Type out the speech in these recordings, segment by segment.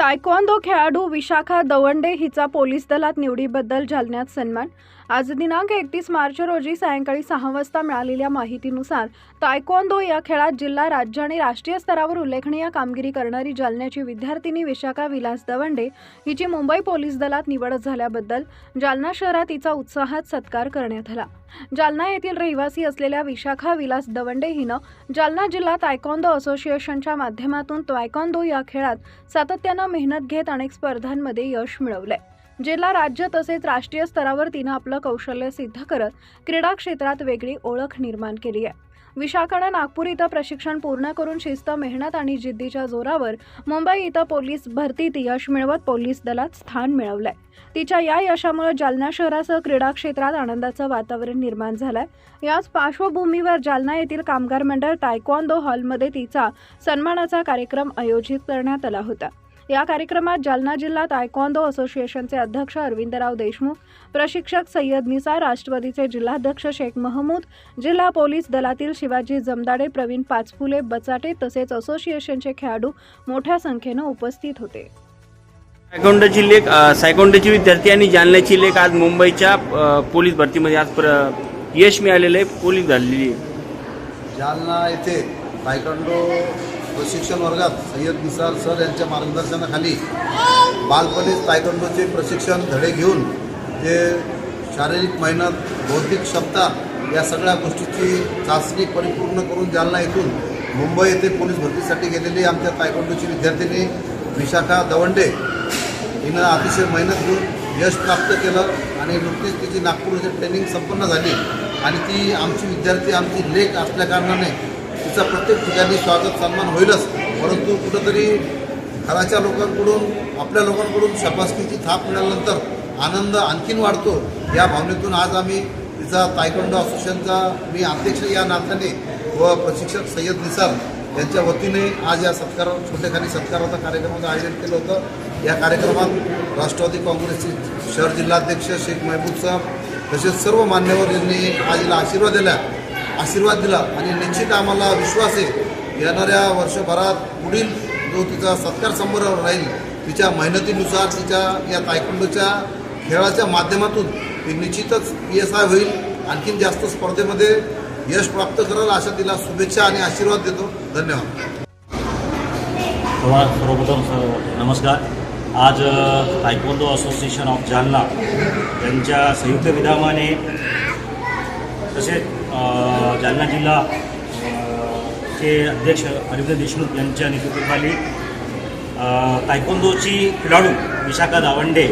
Taekwondo खेळाडू विशाखा दवंडे हिचा police दलात निवडीबद्दल जालन्यात सन्मान। आज दिनांक 31 मार्च रोजी सायंकाळी 6 वाजता मिळालेल्या माहितीनुसार तायक्वांदो या खेळात जिल्हा, राज्य आणि राष्ट्रीय स्तरावर उल्लेखनीय कामगिरी करणारी जालन्याची विद्यार्थिनी विशाखा विलास दवंडे हिची मुंबई पोलीस दलात निवड झाल्याबद्दल जालना शहरात तिचा उत्साहात सत्कार करण्यात आला। जालना येथील रहिवासी असलेल्या विशाखा विलास दवंडे हिनं जालना जिल्हा तायक्वांदो असोसिएशनच्या माध्यमातून तायक्वांदो या खेळात सातत्यानं मेहनत घेत अनेक स्पर्धांमध्ये यश मिळवलंय। जिल्हा, राज्य तसेच राष्ट्रीय स्तरावर तिनं आपलं कौशल्य सिद्ध करत क्रीडा क्षेत्रात वेगळी ओळख निर्माण केली आहे। विशाखानं नागपूर इथं प्रशिक्षण पूर्ण करून शिस्त, मेहनत आणि जिद्दीच्या जोरावर मुंबई इथं पोलीस भरतीत यश मिळवत पोलीस दलात स्थान मिळवलंय। तिच्या या यशामुळे जालना शहरासह क्रीडा क्षेत्रात आनंदाचं वातावरण निर्माण झालंय। याच पार्श्वभूमीवर जालना येथील कामगार मंडळ तायक्वांदो हॉलमध्ये तिचा सन्मानाचा कार्यक्रम आयोजित करण्यात आला होता। या कार्यक्रमात जालना जिल्हा तायक्वांदो असोसिएशनचे अध्यक्ष अरविंदराव देशमुख, प्रशिक्षक सय्यद निसार, राष्ट्रवादीचे जिल्हाध्यक्ष शेख महमूद, जिल्हा पोलीस दलातील शिवाजी जमदाडे, प्रवीण पाचफुले बचाटे तसेच असोसिएशनचे खेळाडू मोठ्या संख्येने उपस्थित होते। सायकोंडोची विद्यार्थी आणि जालन्याची लेख आज मुंबईच्या पोलीस भरतीमध्ये आज यश मिळालेलं आहे, पोलीस झालेली आहे। जालना येथे तायक्वांडो प्रशिक्षण वर्गात सय्यद निसार सर यांच्या मार्गदर्शनाखाली बालपणीच तायक्वांडोचे प्रशिक्षण धडे घेऊन जे शारीरिक मेहनत, बौद्धिक क्षमता या सगळ्या गोष्टीची चाचणी परिपूर्ण करून जालना येथून मुंबई येथे पोलीस भरतीसाठी गेलेली आमच्या तायक्वांडोची विद्यार्थिनी विशाखा दवंडे हिनं अतिशय मेहनत घेऊन यश प्राप्त केलं आणि नुकतीच तिची नागपूरची ट्रेनिंग संपन्न झाली आणि ती आमची विद्यार्थी, आमची लेख असल्याकारणाने तिचा प्रत्येक ठिकाणी स्वागत सन्मान होईलच, परंतु कुठंतरी घराच्या लोकांकडून, आपल्या लोकांकडून शाबासकीची थाप मिळाल्यानंतर आनंद आणखीन वाढतो। या भावनेतून आज आम्ही तिचा तायक्वांडो असोसिएशनचा मी अध्यक्ष या नात्याने व प्रशिक्षक सय्यद निसार यांच्या वतीने आज या छोटेखानी सत्काराचा कार्यक्रमाचं आयोजन केलं होतं। या कार्यक्रमात राष्ट्रवादी काँग्रेसचे शहर जिल्हाध्यक्ष शेख महमूद साहेब तसेच सर्व मान्यवर यांनी आज हिला आशीर्वाद दिला आणि निश्चित आम्हाला विश्वास आहे येणाऱ्या वर्षभरात पुढील जो तिचा सत्कार समारंभ राहील तिच्या मेहनतीनुसार, तिच्या या तायक्वांडोच्या खेळाच्या माध्यमातून ती निश्चितच PSI होईल, आणखीन जास्त स्पर्धेमध्ये यश प्राप्त करेल अशा तिला शुभेच्छा आणि आशीर्वाद देतो। धन्यवाद। सर्वप्रथम नमस्कार। आज तायक्वांडो असोसिएशन ऑफ जालना यांच्या संयुक्त विद्यमाने तसेच जालना जिल्हा चे अध्यक्ष अरविंद देशमुख यांच्या नेतृत्वाखाली तायक्वांदोची खेळाडू विशाखा दवंडे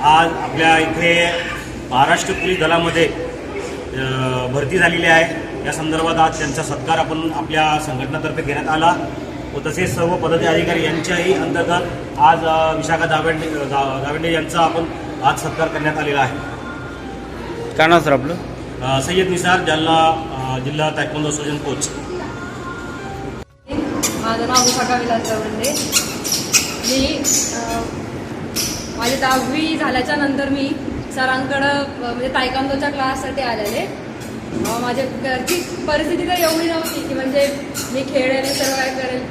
आज आपल्या इथे महाराष्ट्र पोलीस दलामध्ये भरती झालेली आहे। या संदर्भात आज त्यांचा सत्कार आपण आपल्या संघटनेतर्फे घेण्यात आला व तसेच सर्व पदाधिकारी यांच्याही अंतर्गत आज विशाखा दवंडे यांचा आपण आज सत्कार करण्यात आलेला आहे। काय नाव सर आपलं? सय्यद निसार, जालना जिल्हा तायक्वांदो असोसिएशन कोच। माझं नाव विशाखा विलास दवंडे। मी माझी 10वी झाल्याच्या नंतर मी सरांकडं म्हणजे तायक्वांदोच्या क्लाससाठी आलेले। माझ्या घरची परिस्थिती तर एवढी नव्हती की म्हणजे मी खेळेल सर्व काय करेल,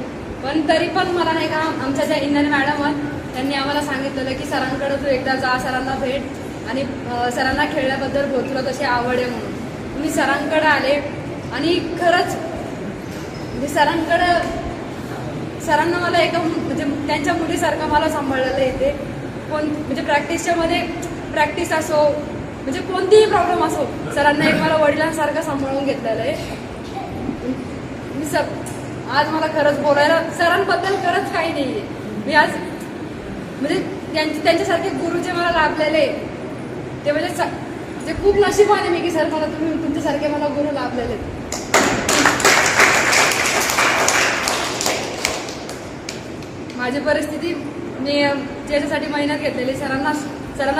पण तरी पण मला नाही का आमच्या ज्या इंदिरा मॅडम आहेत त्यांनी आम्हाला सांगितलेलं की सरांकडं तू एकदा जा, सरांना भेट आणि सरांना खेळण्याबद्दल बोल, तुला कशी आवड आहे म्हणून। मी सरांकडे आले आणि खरंच म्हणजे सरांना मला एका म्हणजे त्यांच्या मुलीसारखं मला सांभाळलेलं इथे कोण म्हणजे प्रॅक्टिस असो म्हणजे कोणतीही प्रॉब्लेम असो, सरांना एक मला वडिलांसारखं सांभाळून घेतलेलं आहे। आज मला खरंच बोलायला सरांबद्दल खरंच काही नाही आहे। मी आज म्हणजे त्यांच्यासारखे गुरु जे मला लाभलेले ते म्हणजे खूप नशिबाने मी की सर मला तुमच्यासारखे मला गुरु लाभलेले। माझी परिस्थिती मी ज्याच्यासाठी मेहनत घेतलेली सरांना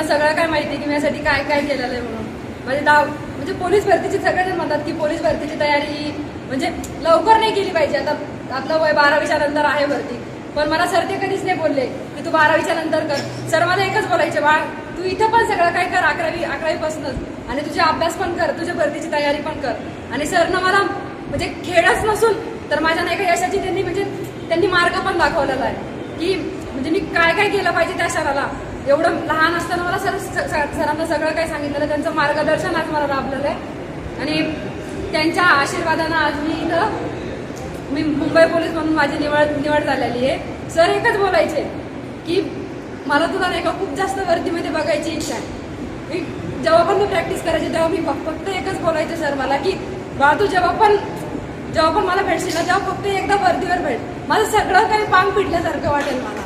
सगळं काय माहिती की मी यासाठी काय काय केलेलं आहे म्हणून। म्हणजे पोलीस भरतीची सगळेजण म्हणतात की पोलीस भरतीची तयारी म्हणजे लवकर नाही केली पाहिजे। आता आपलं वय 12वीच्या नंतर आहे भरती, पण मला सर ते कधीच नाही बोलले की तू 12वीच्या नंतर कर। सर मला एकच बोलायचे, बाळ तू इथं पण सगळं काय कर 11वीपासूनच आणि तुझे अभ्यास पण कर, तुझ्या भरतीची तयारी पण कर। आणि सरनं मला म्हणजे खेळच नसून तर माझ्या नाही का यशाची त्यांनी मार्ग पण दाखवलेला आहे। की म्हणजे मी काय काय केलं पाहिजे त्या सराला. एवढं लहान असताना मला सरांना सगळं काही सांगितलेलं, त्यांचं मार्गदर्शन आज मला लाभलेलं आहे आणि त्यांच्या आशीर्वादानं आज मी मुंबई पोलीस म्हणून माझी निवड झालेली आहे. सर एकच बोलायचे की मला तुला नाही का खूप जास्त वर्दीमध्ये बघायची इच्छा आहे. मी जेव्हा पण मी प्रॅक्टिस करायची तेव्हा मी फक्त एकच बोलायचे सर मला की बाळा तू जेव्हा पण मला भेटशील ना तेव्हा फक्त एकदा वर्दीवर भेट, माझं सगळं काही पांग पिटल्यासारखं वाटेल मला.